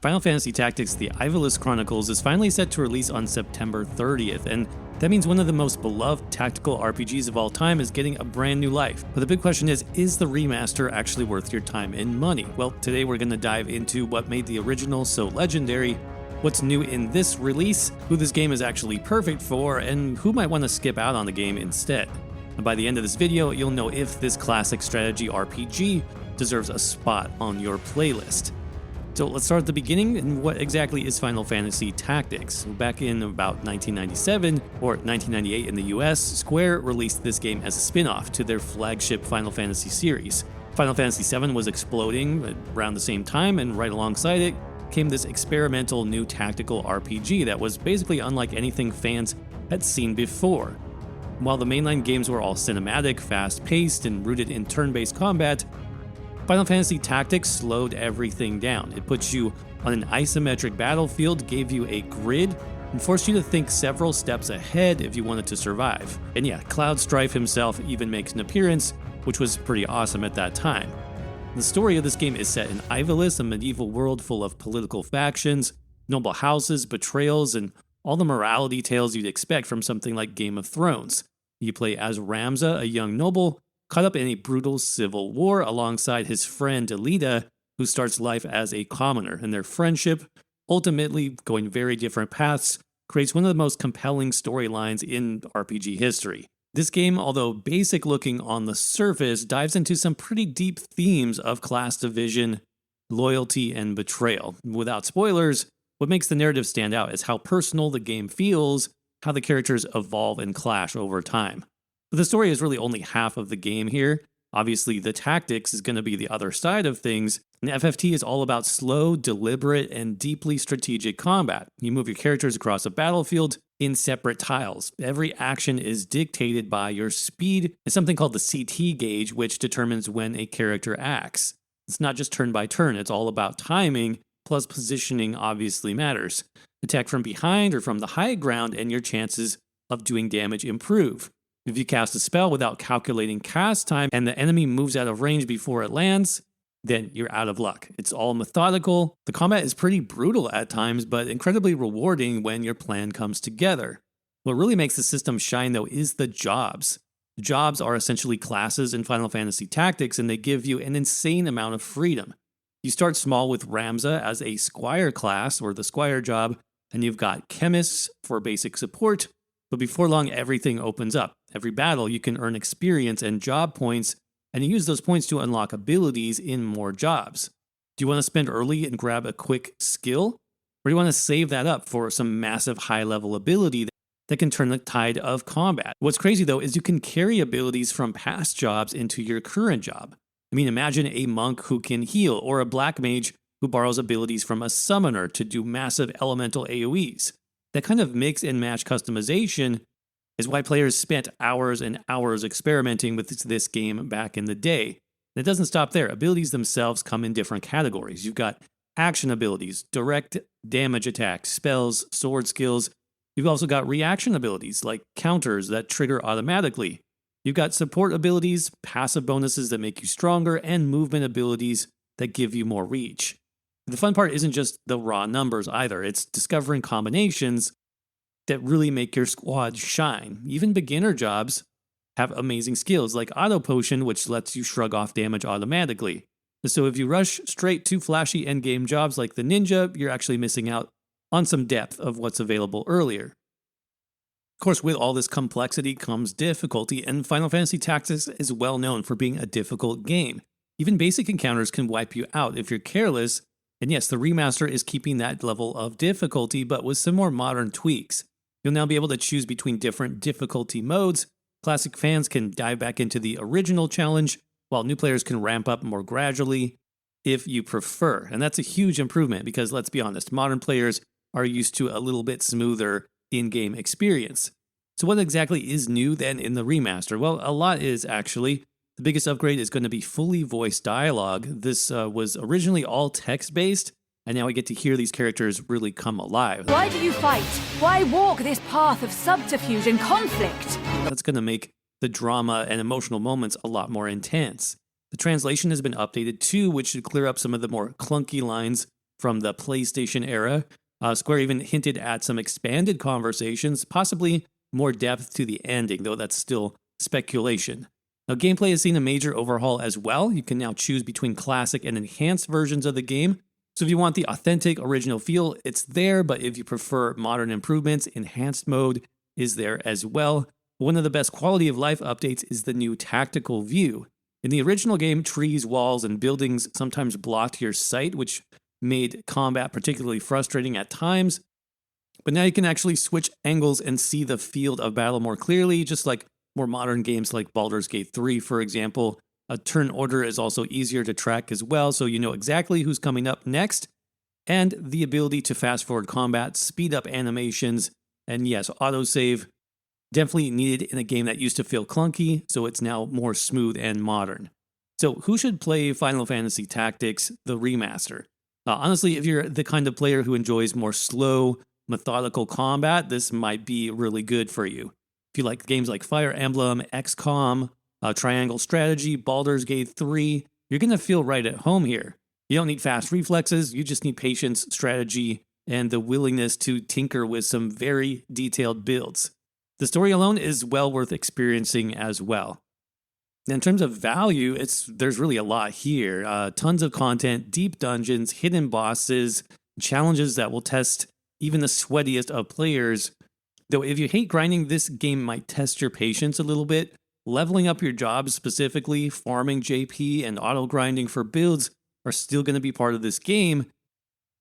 Final Fantasy Tactics The Ivalice Chronicles is finally set to release on September 30th, and that means one of the most beloved tactical RPGs of all time is getting a brand new life. But the big question is the remaster actually worth your time and money? Well, today we're going to dive into what made the original so legendary, what's new in this release, who this game is actually perfect for, and who might want to skip out on the game instead. And by the end of this video, you'll know if this classic strategy RPG deserves a spot on your playlist. So let's start at the beginning, and what exactly is Final Fantasy Tactics? Back in about 1997, or 1998 in the US, Square released this game as a spin-off to their flagship Final Fantasy series. Final Fantasy VII was exploding around the same time, and right alongside it came this experimental new tactical RPG that was basically unlike anything fans had seen before. While the mainline games were all cinematic, fast-paced, and rooted in turn-based combat, Final Fantasy Tactics slowed everything down. It put you on an isometric battlefield, gave you a grid, and forced you to think several steps ahead if you wanted to survive. And yeah, Cloud Strife himself even makes an appearance, which was pretty awesome at that time. The story of this game is set in Ivalice, a medieval world full of political factions, noble houses, betrayals, and all the morality tales you'd expect from something like Game of Thrones. You play as Ramza, a young noble, caught up in a brutal civil war alongside his friend Alida, who starts life as a commoner, and their friendship, ultimately going very different paths, creates one of the most compelling storylines in RPG history. This game, although basic looking on the surface, dives into some pretty deep themes of class division, loyalty, and betrayal. Without spoilers, what makes the narrative stand out is how personal the game feels, how the characters evolve and clash over time. But the story is really only half of the game here. Obviously, the tactics is going to be the other side of things, and FFT is all about slow, deliberate, and deeply strategic combat. You move your characters across a battlefield in separate tiles. Every action is dictated by your speed and something called the CT gauge, which determines when a character acts. It's not just turn by turn, it's all about timing, plus positioning obviously matters. Attack from behind or from the high ground, and your chances of doing damage improve. If you cast a spell without calculating cast time and the enemy moves out of range before it lands, then you're out of luck. It's all methodical. The combat is pretty brutal at times, but incredibly rewarding when your plan comes together. What really makes the system shine, though, is the jobs. Jobs are essentially classes in Final Fantasy Tactics, and they give you an insane amount of freedom. You start small with Ramza as a Squire class, or the Squire job, and you've got Chemists for basic support, but before long everything opens up. Every battle you can earn experience and job points, and you use those points to unlock abilities in more jobs. Do you want to spend early and grab a quick skill? Or do you want to save that up for some massive high-level ability that can turn the tide of combat? What's crazy though is you can carry abilities from past jobs into your current job. I mean, imagine a monk who can heal, or a black mage who borrows abilities from a summoner to do massive elemental AoEs. That kind of mix and match customization is why players spent hours and hours experimenting with this game back in the day. And it doesn't stop there. Abilities themselves come in different categories. You've got action abilities, direct damage attacks, spells, sword skills. You've also got reaction abilities like counters that trigger automatically. You've got support abilities, passive bonuses that make you stronger, and movement abilities that give you more reach. The fun part isn't just the raw numbers either. It's discovering combinations that really make your squad shine. Even beginner jobs have amazing skills like Auto Potion, which lets you shrug off damage automatically. So if you rush straight to flashy endgame jobs like the ninja, you're actually missing out on some depth of what's available earlier. Of course, with all this complexity comes difficulty, and Final Fantasy Tactics is well known for being a difficult game. Even basic encounters can wipe you out if you're careless, and yes, the remaster is keeping that level of difficulty, but with some more modern tweaks. You'll now be able to choose between different difficulty modes. Classic fans can dive back into the original challenge, while new players can ramp up more gradually if you prefer. And that's a huge improvement because, let's be honest, modern players are used to a little bit smoother in-game experience. So what exactly is new then in the remaster? Well, a lot is actually. The biggest upgrade is going to be fully voiced dialogue. This was originally all text-based, and now we get to hear these characters really come alive. Why do you fight? Why walk this path of subterfuge and conflict? That's going to make the drama and emotional moments a lot more intense. The translation has been updated too, which should clear up some of the more clunky lines from the PlayStation era. Square even hinted at some expanded conversations, possibly more depth to the ending, though that's still speculation. Now, gameplay has seen a major overhaul as well. You can now choose between classic and enhanced versions of the game. So if you want the authentic original feel, it's there, but if you prefer modern improvements, enhanced mode is there as well. One of the best quality of life updates is the new tactical view. In the original game, trees, walls, and buildings sometimes blocked your sight, which made combat particularly frustrating at times. But now you can actually switch angles and see the field of battle more clearly, just like more modern games like Baldur's Gate 3, for example. A turn order is also easier to track as well, so you know exactly who's coming up next. And the ability to fast forward combat, speed up animations, and yes, autosave. Definitely needed in a game that used to feel clunky, so it's now more smooth and modern. So who should play Final Fantasy Tactics, the remaster? Honestly, if you're the kind of player who enjoys more slow, methodical combat, this might be really good for you. If you like games like Fire Emblem, XCOM, Triangle Strategy, Baldur's Gate 3, you're going to feel right at home here. You don't need fast reflexes, you just need patience, strategy, and the willingness to tinker with some very detailed builds. The story alone is well worth experiencing as well. In terms of value, there's really a lot here. Tons of content, deep dungeons, hidden bosses, challenges that will test even the sweatiest of players. Though if you hate grinding, this game might test your patience a little bit. Leveling up your jobs specifically, farming JP, and auto grinding for builds are still going to be part of this game.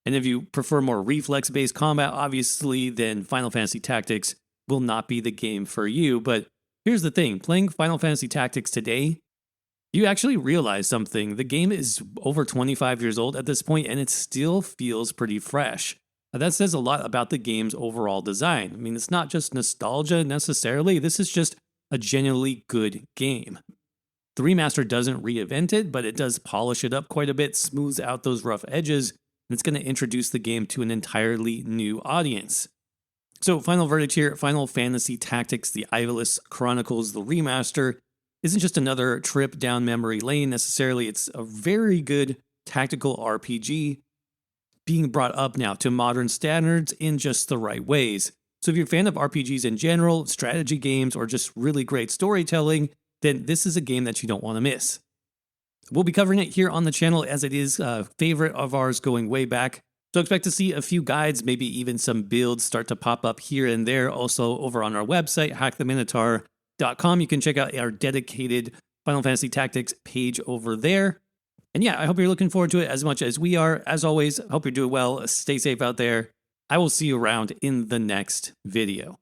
And if you prefer more reflex-based combat, obviously, then Final Fantasy Tactics will not be the game for you. But here's the thing, playing Final Fantasy Tactics today, you actually realize something. The game is over 25 years old at this point, and it still feels pretty fresh. That says a lot about the game's overall design. I mean, it's not just nostalgia necessarily, this is just a genuinely good game. The remaster doesn't reinvent it, but it does polish it up quite a bit, smooths out those rough edges, and it's going to introduce the game to an entirely new audience. So, final verdict here, Final Fantasy Tactics, the Ivalice Chronicles, the remaster, isn't just another trip down memory lane necessarily. It's a very good tactical RPG being brought up now to modern standards in just the right ways. So if you're a fan of RPGs in general, strategy games, or just really great storytelling, then this is a game that you don't want to miss. We'll be covering it here on the channel as it is a favorite of ours going way back. So expect to see a few guides, maybe even some builds start to pop up here and there. Also over on our website, hacktheminotaur.com, you can check out our dedicated Final Fantasy Tactics page over there. And yeah, I hope you're looking forward to it as much as we are. As always, hope you're doing well. Stay safe out there. I will see you around in the next video.